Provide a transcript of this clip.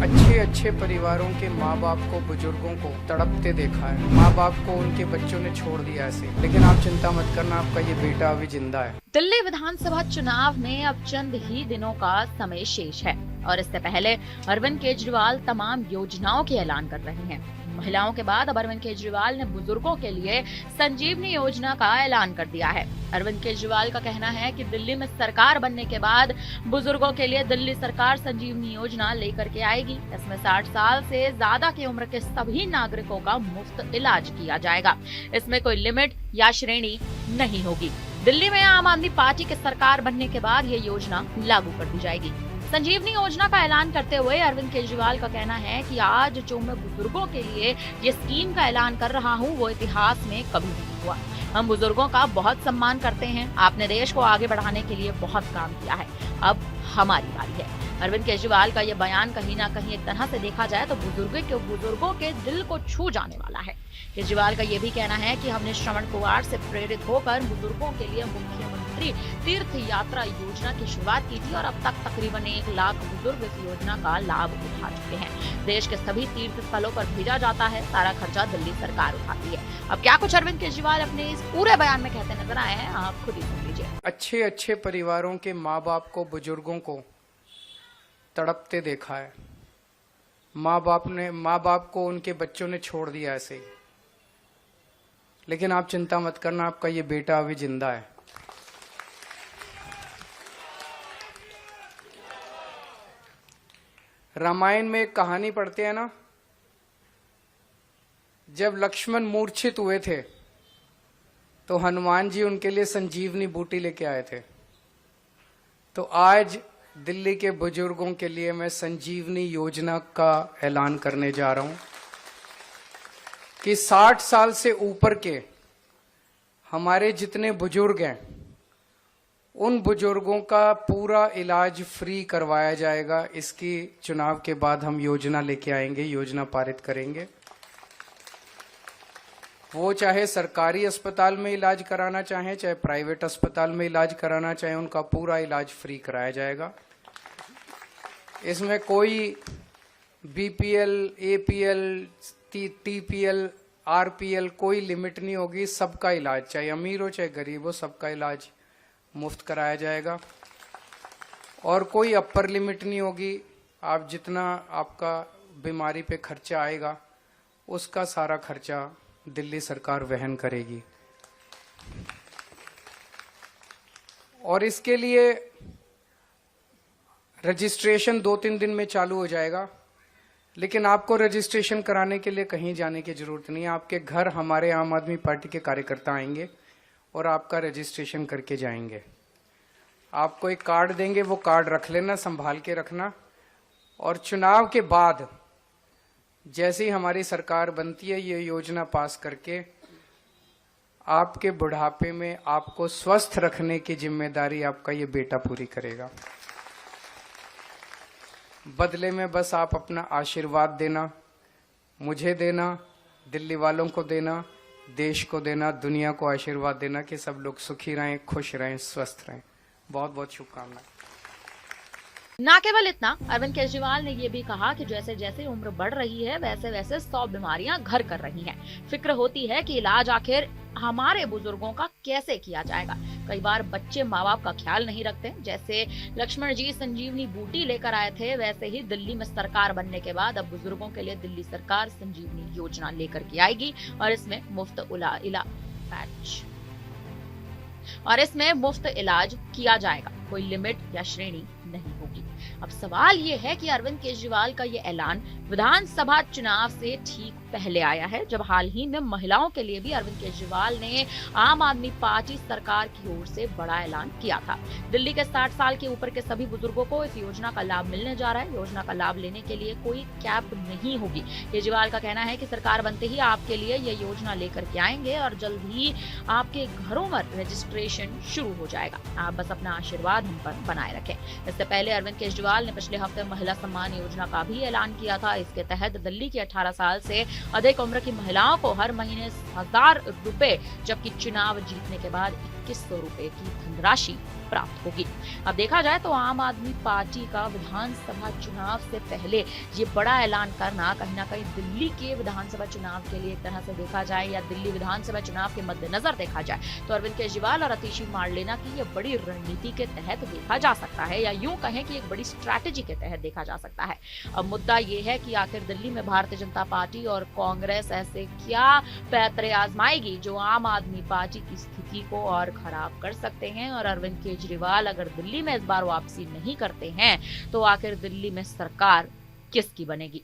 अच्छे अच्छे परिवारों के माँ बाप को, बुजुर्गों को तड़पते देखा है। माँ बाप को उनके बच्चों ने छोड़ दिया ऐसे। लेकिन आप चिंता मत करना, आपका ये बेटा अभी जिंदा है। दिल्ली विधानसभा चुनाव में अब चंद ही दिनों का समय शेष है और इससे पहले अरविंद केजरीवाल तमाम योजनाओं के ऐलान कर रहे हैं। महिलाओं के बाद अब अरविंद केजरीवाल ने बुजुर्गों के लिए संजीवनी योजना का ऐलान कर दिया है। अरविंद केजरीवाल का कहना है कि दिल्ली में सरकार बनने के बाद बुजुर्गों के लिए दिल्ली सरकार संजीवनी योजना लेकर के आएगी। इसमें 60 साल से ज्यादा की उम्र के सभी नागरिकों का मुफ्त इलाज किया जाएगा। इसमें कोई लिमिट या श्रेणी नहीं होगी। दिल्ली में आम आदमी पार्टी की सरकार बनने के बाद ये योजना लागू कर दी जाएगी। संजीवनी योजना का ऐलान करते हुए अरविंद केजरीवाल का कहना है कि आज जो मैं बुजुर्गों के लिए ये स्कीम का ऐलान कर रहा हूँ वो इतिहास में कभी नहीं हुआ। हम बुजुर्गों का बहुत सम्मान करते हैं। आपने देश को आगे बढ़ाने के लिए बहुत काम किया है, अब हमारी बारी है। अरविंद केजरीवाल का ये बयान कहीं ना कहीं एक तरह से देखा जाए तो बुजुर्गों के दिल को छू जाने वाला है। केजरीवाल का ये भी कहना है कि हमने श्रवण कुमार से प्रेरित होकर बुजुर्गों के लिए मुख्यमंत्री तीर्थ यात्रा योजना की शुरुआत की थी और अब तक तकरीबन 1 लाख बुजुर्ग इस योजना का लाभ उठा चुके हैं। देश के सभी तीर्थ स्थलों पर भेजा जाता है, सारा खर्चा दिल्ली सरकार उठाती है। अब क्या कुछ अरविंद केजरीवाल अपने इस पूरे बयान में कहते नजर आए हैं, आप खुद ही सुन लीजिए। अच्छे अच्छे परिवारों के माँ बाप को, बुजुर्गों को तड़पते देखा है। माँ बाप को उनके बच्चों ने छोड़ दिया ऐसे। लेकिन आप चिंता मत करना, आपका ये बेटा अभी जिंदा है। रामायण में एक कहानी पढ़ते हैं ना, जब लक्ष्मण मूर्छित हुए थे तो हनुमान जी उनके लिए संजीवनी बूटी लेके आए थे। तो आज दिल्ली के बुजुर्गों के लिए मैं संजीवनी योजना का ऐलान करने जा रहा हूं कि 60 साल से ऊपर के हमारे जितने बुजुर्ग हैं उन बुजुर्गों का पूरा इलाज फ्री करवाया जाएगा। इसकी चुनाव के बाद हम योजना लेके आएंगे, योजना पारित करेंगे। वो चाहे सरकारी अस्पताल में इलाज कराना चाहें, चाहे प्राइवेट अस्पताल में इलाज कराना चाहें, उनका पूरा इलाज फ्री कराया जाएगा। इसमें कोई बीपीएल, एपीएल, टीपीएल, आरपीएल कोई लिमिट नहीं होगी। सबका इलाज, चाहे अमीर हो चाहे गरीब हो, सबका इलाज मुफ्त कराया जाएगा। और कोई अपर लिमिट नहीं होगी। आप जितना आपका बीमारी पे खर्चा आएगा उसका सारा खर्चा दिल्ली सरकार वहन करेगी। और इसके लिए रजिस्ट्रेशन 2-3 दिन में चालू हो जाएगा। लेकिन आपको रजिस्ट्रेशन कराने के लिए कहीं जाने की जरूरत नहीं है। आपके घर हमारे आम आदमी पार्टी के कार्यकर्ता आएंगे और आपका रजिस्ट्रेशन करके जाएंगे। आपको एक कार्ड देंगे, वो कार्ड रख लेना, संभाल के रखना। और चुनाव के बाद जैसे ही हमारी सरकार बनती है, ये योजना पास करके आपके बुढ़ापे में आपको स्वस्थ रखने की जिम्मेदारी आपका ये बेटा पूरी करेगा। बदले में बस आप अपना आशीर्वाद देना, मुझे देना, दिल्ली वालों को देना, देश को देना, दुनिया को आशीर्वाद देना कि सब लोग सुखी रहें, खुश रहें, स्वस्थ रहें। बहुत बहुत शुभकामनाएं। न केवल इतना, अरविंद केजरीवाल ने ये भी कहा कि जैसे जैसे उम्र बढ़ रही है वैसे वैसे 100 बीमारियां घर कर रही हैं। फिक्र होती है कि इलाज आखिर हमारे बुजुर्गों का कैसे किया जाएगा। कई बार बच्चे माँ बाप का ख्याल नहीं रखते। जैसे लक्ष्मण जी संजीवनी बूटी लेकर आए थे, वैसे ही दिल्ली में सरकार बनने के बाद अब बुजुर्गों के लिए दिल्ली सरकार संजीवनी योजना लेकर के आएगी और इसमें मुफ्त इलाज किया जाएगा। कोई लिमिट या श्रेणी नहीं होगी। अब सवाल ये है कि अरविंद केजरीवाल का ये ऐलान विधानसभा चुनाव से ठीक पहले आया है, जब हाल ही में महिलाओं के लिए भी अरविंद केजरीवाल ने आम आदमी पार्टी सरकार की ओर से बड़ा ऐलान किया था। दिल्ली के 60 साल के ऊपर के सभी बुजुर्गों को इस योजना का लाभ मिलने जा रहा है। योजना का लाभ लेने के लिए कोई कैप नहीं होगी। केजरीवाल का कहना है कि सरकार बनते ही आपके लिए ये योजना लेकर के आएंगे और जल्द ही आपके घरों में रजिस्ट्रेशन शुरू हो जाएगा। आप बस अपना आशीर्वाद हम पर बनाए रखें। इससे पहले अरविंद केजरीवाल ने पिछले हफ्ते महिला सम्मान योजना का भी ऐलान किया था। इसके तहत दिल्ली की 18 साल से अधिक उम्र की महिलाओं को हर महीने 1000 रुपए, जबकि चुनाव जीतने के बाद 2100 रुपए की धनराशि प्राप्त होगी। अब देखा जाए तो आम आदमी पार्टी का विधानसभा चुनाव से पहले ये बड़ा ऐलान करना कहीं ना कहीं दिल्ली के विधानसभा चुनाव के लिए एक तरह से देखा जाए या दिल्ली विधानसभा चुनाव के मद्देनजर देखा जाए तो अरविंद केजरीवाल और आतिशी मार्लेना की ये बड़ी रणनीति के तहत देखा जा सकता है, या यूं कहें कि एक बड़ी स्ट्रैटेजी के तहत देखा जा सकता है। अब मुद्दा ये है कि आखिर दिल्ली में भारतीय जनता पार्टी और कांग्रेस ऐसे क्या पैतरे आजमाएगी जो आम आदमी पार्टी की स्थिति को और खराब कर सकते हैं, और अरविंद केजरीवाल अगर दिल्ली में इस बार वापसी नहीं करते हैं तो आखिर दिल्ली में सरकार किसकी बनेगी।